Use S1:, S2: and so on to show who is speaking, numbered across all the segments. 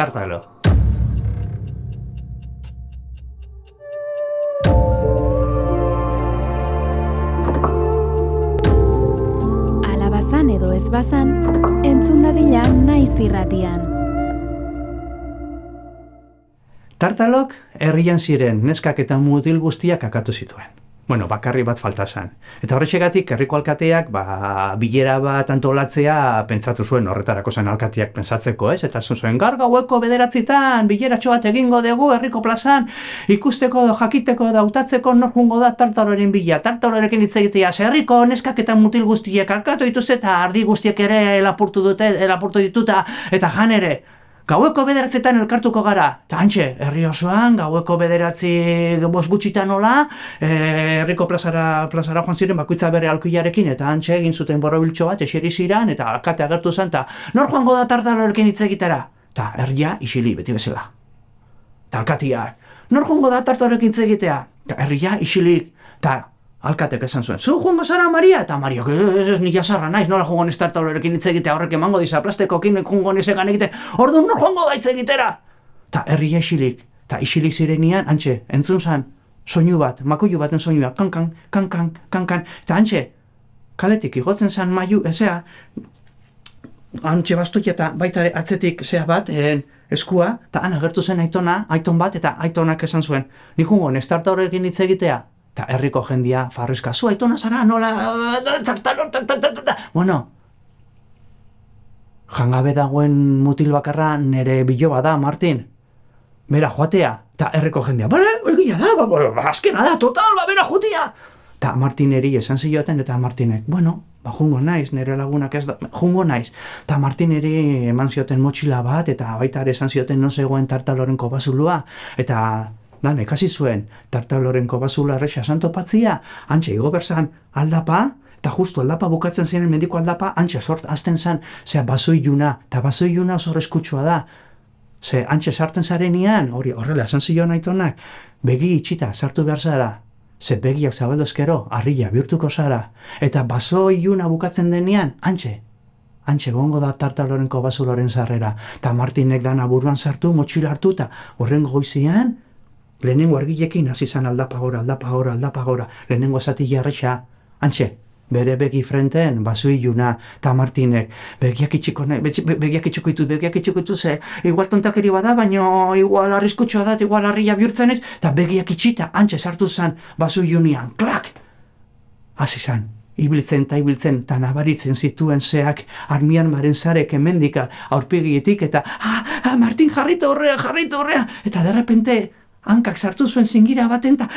S1: Tartalo.
S2: Alabazan edo ez bazan, entzun dadila naiz irratian.
S1: Tartalok herrian ziren neskak eta mutil guztiak akatu zituen. Bueno, bakarri bat falta zen. Eta horrexegatik herriko alkateak bilera bat antolatzea pentsatu zuen, horretarako zen alkateak pentsatzeko, ez? Eta zuen, gaur gaueko 9:00 bileratxo bat egingo dugu herriko plazan, ikusteko, jakiteko, hautatzeko nor joango da Tartaloren bila. Tartalorekin hitz egitea, herriko neskak eta mutil guztiek alkatu dituzte eta ardi guztiek ere lapurtu dituta eta jan ere. Gaueko 9:00 elkartuko gara, eta hantxe, herri osoan, gaueko 9:05 gutxitan nola, herriko plazara joan ziren bakoitza bere alkilarekin, eta hantxe egin zuten borobiltxo bat, eseri ziren, eta alkate agertu zen, eta nor joango da Tartalorekin hitz egitera? Eta herria isili, beti bezala. Eta alkatiak, nor joango da Tartalorekin hitz egitea? Eta herria isilik, eta alkatek esan zuen, zu joango zara Maria? Eta Mariak, ez nik jasarra naiz, nola joango niz Tartalorekin hitz egitea, horrek emango diza plastekokin joango nizegan egite, orduan nor joango da hitz egitera? Eta herria isilik, eta isilik zirenian, hantxe, entzun zan, soinu bat, makuilu baten soinua, kankan, kankan, kankan, eta hantxe, kaletik igotzen zan maiu, hantxe bastokia eta baita atzetik bat, eskua, eta han agertu zen aiton bat, eta aitonak esan zuen, nik joango niz Tartalorekin hitz egitea? Eta herriko jendia farrezka, zu aitona zara, nola, bueno, jangabe dagoen mutil bakarra nere biloba da, Martin, bera joatea, eta herriko jendia, egia da, azkena da, total, bera joatea. Eta Martineri esan zioten, eta Martinek, bueno, jungo naiz, nire lagunak ez da, jungo naiz. Eta Martineri eman zioten motxila bat, eta baita ere esan zioten no zegoen Tartaloren kobazulua, eta dan, ekasi zuen, Tartaloren kobazula erresa santopatzia, hantxe igo berzan aldapa, eta justu aldapa bukatzen ziren mendiko aldapa, hantxe sort azten zen, zera basoiluna, eta basoiluna oso reskutsua da. Ze hantxe sartzen zarenian, horrela esan zion aitonak, begi itxita sartu behar zara, ze begiak zabaldozkero, harria bihurtuko zara, eta basoiluna bukatzen denean, hantxe gongo da Tartaloren kobazuloren sarrera, eta Martinek dana buruan sartu, motxila hartu, eta horrengo goizian, lehenengo argilekin hasi zan aldapa gora, lehenengo zati jarretxa, hantxe, bere begi frenten, basoiluna, eta Martinek, begiak itxiko ditut, ze, igual tontakeri bada, baina igual arriskutsua da, igual harria bihurtzen ez, eta begiak itxita, hantxe sartu zan, basoilunian, klak! Hasi zan, ibiltzen, eta nabaritzen zituen zeak, armian maren zarek emendika, aurpegietik, eta, Martin, jarritu horrea, eta derrepente, hankak sartu zuen zingira baten, eta,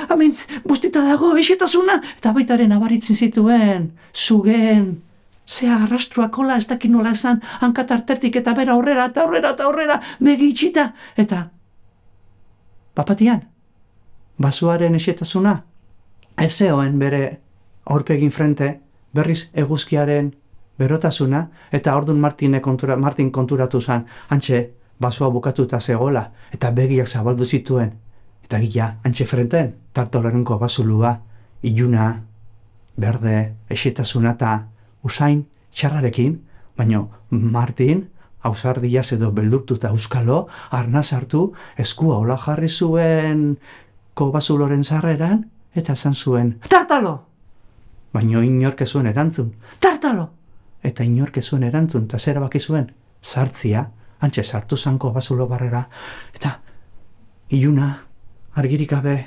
S1: hemen, bustita dago, esetasuna, eta baitaren nabaritzen zituen, zugen, zea arrastruakola, ez dakin nola esan, hankat artertik, eta bera aurrera, begi itxita, eta, bapatian, basoaren esetasuna, ez zeoen bere aurpegin frente, berriz eguzkiaren berotasuna, eta orduan Martin konturatu zen, hantxe, basoa bukatuta zegoela, eta begiak zabaldu zituen, eta gila, hantxe frenten, Tartaloren kobazulua, iluna, berde, esetasuna eta usain txarrarekin, baina Martin, ausardiaz edo beldurtuta euskalo, arnaz hartu, eskua hola jarri zuen kobazuloren sarreran, eta esan zuen, Tartalo! Baina inork ez zuen erantzun, Tartalo! Eta inork ez zuen erantzun, eta zer baki zuen, sartzia, hantxe sartu zanko bazulo barrera, eta iluna, argirik gabe,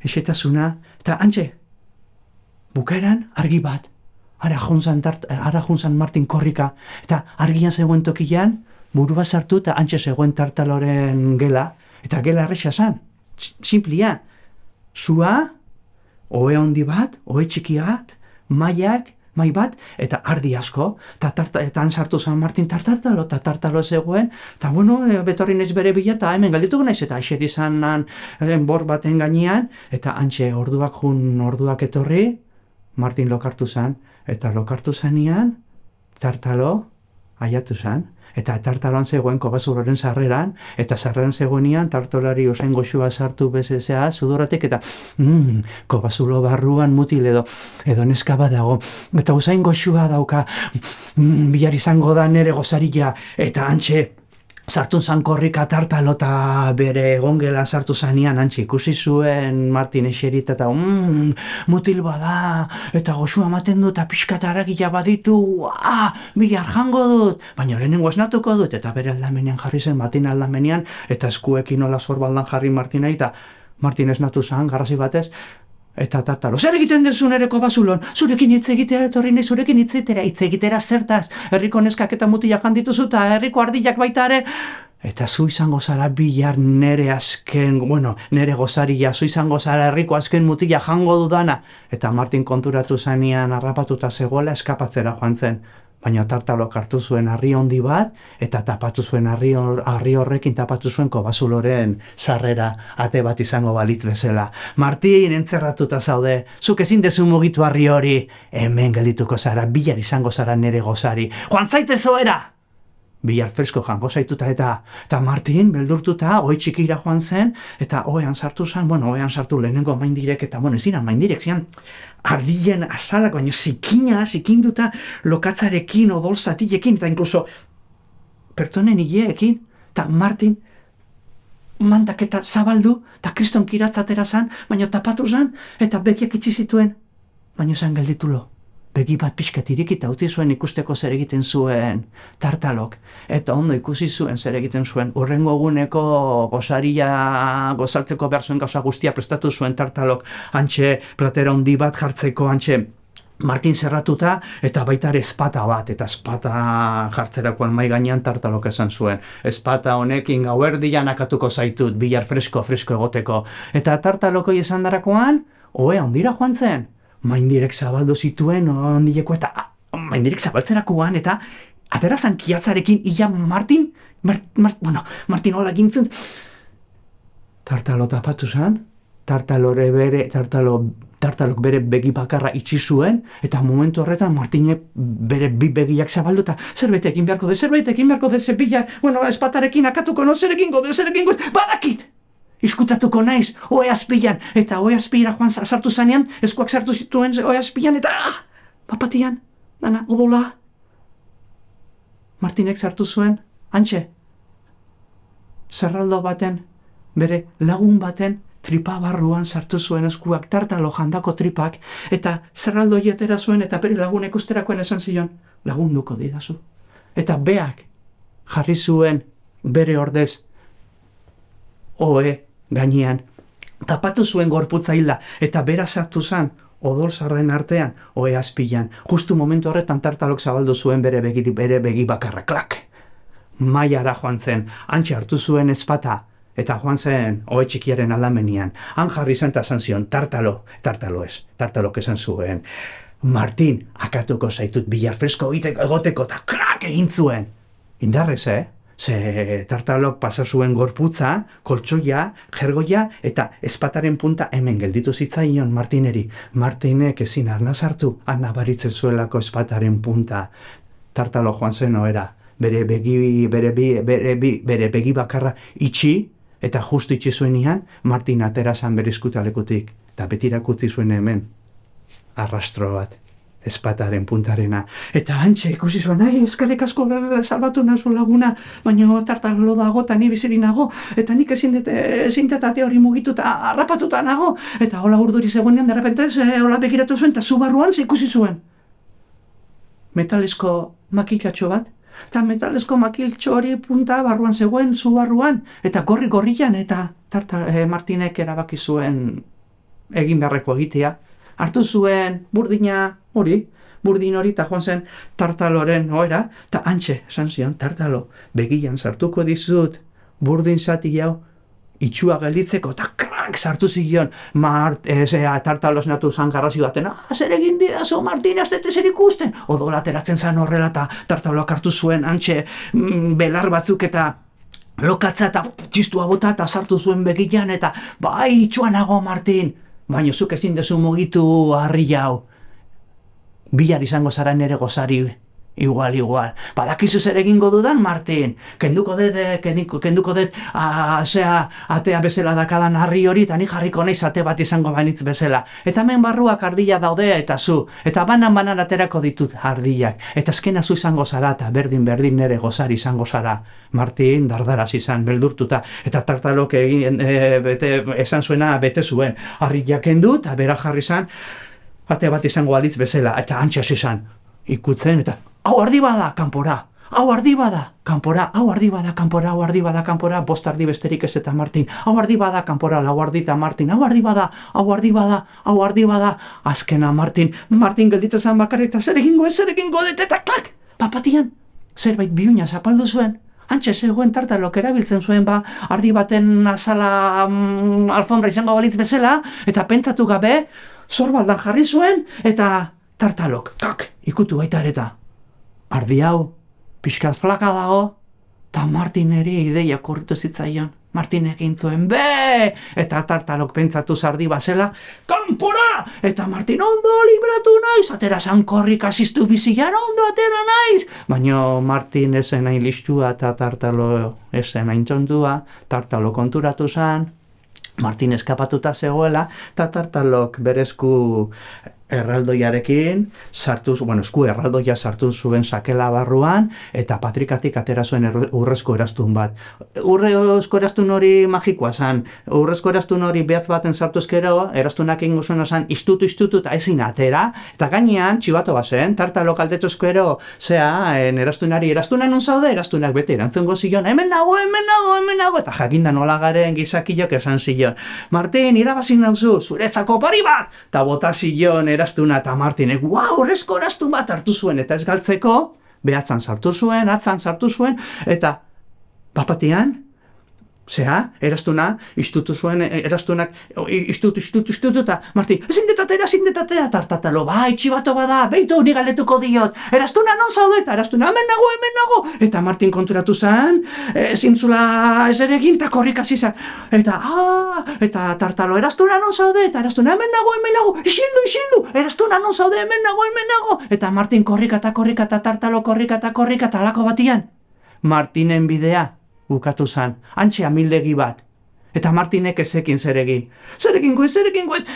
S1: esetasuna, eta hantxe, bukaeran argi bat, ara junzan Martin korrika, eta argian zegoen tokian, burua sartu eta hantxe zegoen Tartaloren gela, eta gela erresa zan, simplia, zua, ohe handi bat, ohe txikiat, mai bat, eta ardi asko, eta han sartu zen Martin Tartalo, eta Tartalo zegoen, eta bueno, betorri naiz bere bila, eta hemen galdituko naiz, eta eseri zanan bor baten gainean, eta hantxe orduak etorri, Martin lokartu zen, eta lokartu zenean, Tartalo aiatu zen, eta Tartaloan zegoen kobazuloren sarreran, eta sarreran zegoenean Tartolari usain goxua sartu bezea sudoratek, eta kobazulo barruan mutil edo neska bat dago, eta usain goxua dauka, bihar izango da nere gozaria, eta hantxe sartu zan korrika tartalo eta bere egongelan sartu zanean antxe ikusi zuen Martin eserita eta mutil bada eta goxua ematen dut eta pixka eta haragia baditu, bihar jango dut, baina lehenengo esnatuko dut eta bere aldamenean jarri zen Martin aldamenean eta eskuekin nola sorbaldan jarri Martinai eta Martin esnatu zan garrasi batez. Eta tartalo, zer egiten duzu nereko basulon? Zurekin hitz egitera etorri nahi, zurekin hitz egitera zertaz. Herriko neskak eta mutilak handituzu eta herriko ardilak baita ere. Eta zu izango zara bihar nere gozaria, zu izango zara herriko azken mutila jango dudana. Eta Martin konturatu zanean harrapatuta zegoela eskapatzera joan zen. Baina tartalok hartu zuen harri handi bat, eta tapatu zuen harri horrekin tapatu zuen kobazuloren sarrera ate bat izango balitz bezala. Martin, entzerratuta zaude, zuk ezin dezu mugitu harri hori, hemen geldituko zara, bihar izango zara nere gozari. Joan zaitez oera! Bihar fresko jango zaituta eta Martin beldurtuta ohe txikira joan zen eta ohean sartu zen, ohean sartu lehenengo maindirek eta ezin maindirek zian ardilen azalak, baina zikinduta lokatzarekin, odol zatilekin eta inkluso pertsonen hileekin eta Martin mandak eta zabaldu eta kriston kiratzatera zen, baina tapatu zen eta begiak itxi zituen, baina zen gelditulo. Begi bat pixkat irikita utzi zuen ikusteko zer egiten zuen tartalok. Eta ondo ikusi zuen zer egiten zuen. Urrengo eguneko gozaria gozaltzeko behar zuen gauza guztia prestatu zuen tartalok. Antxe platera handi bat jartzeko, antxe Martin zerratuta eta baita ere espata bat. Eta espata jartzerakoan mai gainean tartalok esan zuen. Espata honekin gauerdian akatuko zaitut, bihar fresko egoteko. Eta tartaloko esan darakoan, ondira joan zen. Maindirek zabaldu zituen ondileko eta maindirek zabaltzerakoan eta aterazan kiatzarekin ia Martin hola gintzen. Tartalo tapatu zen, tartalok bere begi bakarra itxi zuen eta momentu horretan Martinek bere bi begiak zabaldu eta zerbait egin beharko de, zepillar, espatarekin akatuko no, zer egingo de, badakit! Iskutatuko naiz, ohe azpilan, eta ohe azpira joan sartu zanean, eskuak sartu zituen ohe azpilan, eta papatian, dana, odola. Martinek sartu zuen, antxe, zerraldo baten, bere lagun baten, tripa barruan sartu zuen eskuak, tartalo jandako tripak, eta zerraldo jetera zuen, eta bere lagunek usterakoen esan zion, lagunduko didazu. Eta beak jarri zuen bere ordez, ohe gainean, tapatu zuen gorputza hilda, eta bera sartu zen, odol zarren artean, ohe azpilan. Justu momentu horretan tartalok zabaldu zuen bere begi bakarra, klak! Maiara joan zen, antxe hartu zuen espata, eta joan zen ohe txikiaren aldamenean. Han jarri zen eta esan zion, tartalok esan zuen. Martin, akatuko zaitut bihar fresko egoteko, eta klak egin zuen. Indarrez, Ze tartalok pasa zuen gorputza, koltsoia, jergoia eta espataren punta hemen gelditu zitzaion Martineri. Martinek ezin arna sartu, arna baritzen zuelako espataren punta. Tartalo joan zen ohera, bere begi bakarra itxi eta justu itxi zuenean Martin atera zan bere eskutalekutik. Eta betirak utzi zuen hemen, arrastro bat. Espataren puntarena. Eta antxe ikusi zuen, eskerrik asko salbatu nazu laguna, baina tartalo dago eta ni biziri nago, eta nik ezin dut ate hori mugitu eta harrapatuta nago. Eta hola urduri zegoenean, derrepentez, hola begiratu zuen, eta zu barruan ikusi zuen. Metalesko makiltxo bat, eta metalesko makiltxo hori punta barruan zegoen, zu barruan, eta gorrian, eta Martinek erabaki zuen egin beharreko egitea. Hartu zuen burdin hori eta joan zen tartaloren ohera, eta antxe, esan zion, tartalo, begian sartuko dizut burdin zati hau itxua gelditzeko, eta krak sartu zion, tartalo esnatu zan garrasi baten, zer egin didazu, Martin, ez dut ezer ikusten, odola ateratzen zan horrela, eta tartaloak hartu zuen antxe belar batzuk eta lokatza eta txistua bota eta sartu zuen begian, eta bai, itxua nago, Martin, baina zuk ezin dezu mugitu harri hau. Bihar izango zara nere gozari, Igual. Badakizu zer egingo dudan, Martin? Kenduko dut, atea bezala dakadan harri hori, eta ni jarriko naiz ate bat izango banitz bezala. Eta hemen barruak ardila daude eta zu. Eta banan aterako ditut ardilak. Eta azkena zu izango zara, eta berdin nere gozari izango zara. Martin dardaraz izan, beldurtuta. Eta tartalok esan zuena bete zuen. Harriak kendu, eta bera jarri zan, ate bat izango balitz bezala. Eta antxas izan. Ikutzen eta hau ardi bada kanpora, bost ardi besterik ez eta Martin, hau ardi bada kanpora, lau ardi eta Martin, hau ardi bada, azkena Martin gelditzen zen bakarrik eta zer egingo dut, eta klak, papatian, zerbait biuina zapaldu zuen, antxe zegoen tartalok erabiltzen zuen ardi baten azala alfombra izango balitz bezala, eta pentsatu gabe, zorbaldan jarri zuen, eta tartalok, kak, ikutu baita ereta. Ardi hau, pixkat flaka dago, eta Martineri ideia korritu zitzaion. Martinek egin zuen, be! Eta tartalok pentsatu zardi bazela, kanpora! Eta Martin, ondo libratu naiz! Atera zan korrik asiztu bizian, ondo atera naiz! Baina Martin esen hain listua eta tartalo esen hain txontua, tartalo konturatu zan, Martin eskapatuta zegoela, eta tartalok berezku erraldoiarekin esku erraldoia sartu zuen sakela barruan, eta patrikatik atera zuen urrezko eraztun bat. Urrezko eraztun hori magikoa zan, urrezko eraztun hori behatz baten sartuzkero, eraztunak egingo zuen zan, istutu eta ezin atera, eta gainean, txibatu bazen, tartalok aldetuzkero, eraztunari, eraztunak non zaude, eraztunak bete erantzungo zion, hemen nago, eta jakinda nola garen gizakilok esan zion, Martin, irabazi nauzu, zurezako pari bat, eta bota zion eraztuna eta Martinek, urrezko eraztun bat hartu zuen, eta ez galtzeko, behatzan sartu zuen, eta bapatian, eraztuna, istutu zuen, eraztunak, istutu, eta Martin, ezin detatera, tartatalo, bai, txibato bada, beitu, ni galdetuko diot, eraztuna non zaude, eta eraztuna, hemen nago, eta Martin konturatu zen, zintzula ez ere egin, eta korrik hasi zen, eta tartalo, eraztuna non zaude, eta eraztuna, hemen nago, isildu, eraztuna non zaude, hemen nago, eta Martin korrika, tartalo korrika, eta alako batian, Martinen bidea, bukatu zan, antxe amildegi bat. Eta Martinek ezekin zer egin. Zer egingo,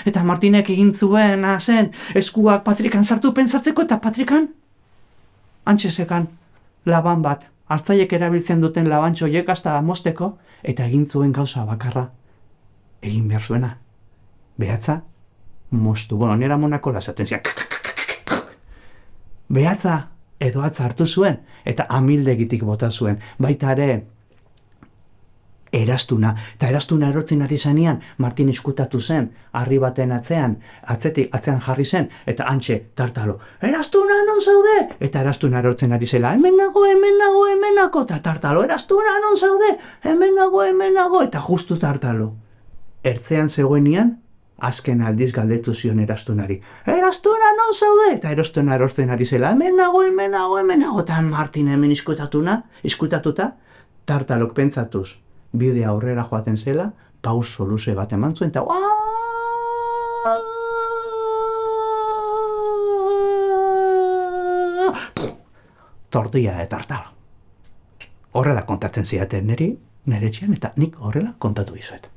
S1: eta Martinek egin zuen, eskuak patrikan sartu pentsatzeko, eta patrikan, antxe zekan, laban bat, hartzaiek erabiltzen duten labantxoiek hasta mozteko, eta egin zuen gauza bakarra. Egin behar zuena. Behatza, moztu. Nera monako lasaten zian. Behatza, edo atza hartu zuen, eta amildegitik bota zuen. Baita ere, eraztuna, eta eraztuna erortzen ari zanean, Martin iskutatu zen, harri baten atzean jarri zen, eta antxe, tartalo, eraztuna non zaude? Eta eraztuna erortzen ari zela, hemen nago, eta tartalo, eraztuna non zaude? Hemen nago, eta justu tartalo. Ertzean zegoenian, azken aldiz galdetu zion eraztunari, eraztuna non zaude? Eta eraztuna erortzen ari zela, hemen nago, eta Martin hemen iskutatuta, tartalok pentsatuz, bidea aurrera joaten zela, pauso luze bat eman zuen, eta tortilla de tartalo. Horrela kontatzen ziaten nire etxean, eta nik horrela kontatu dizuet.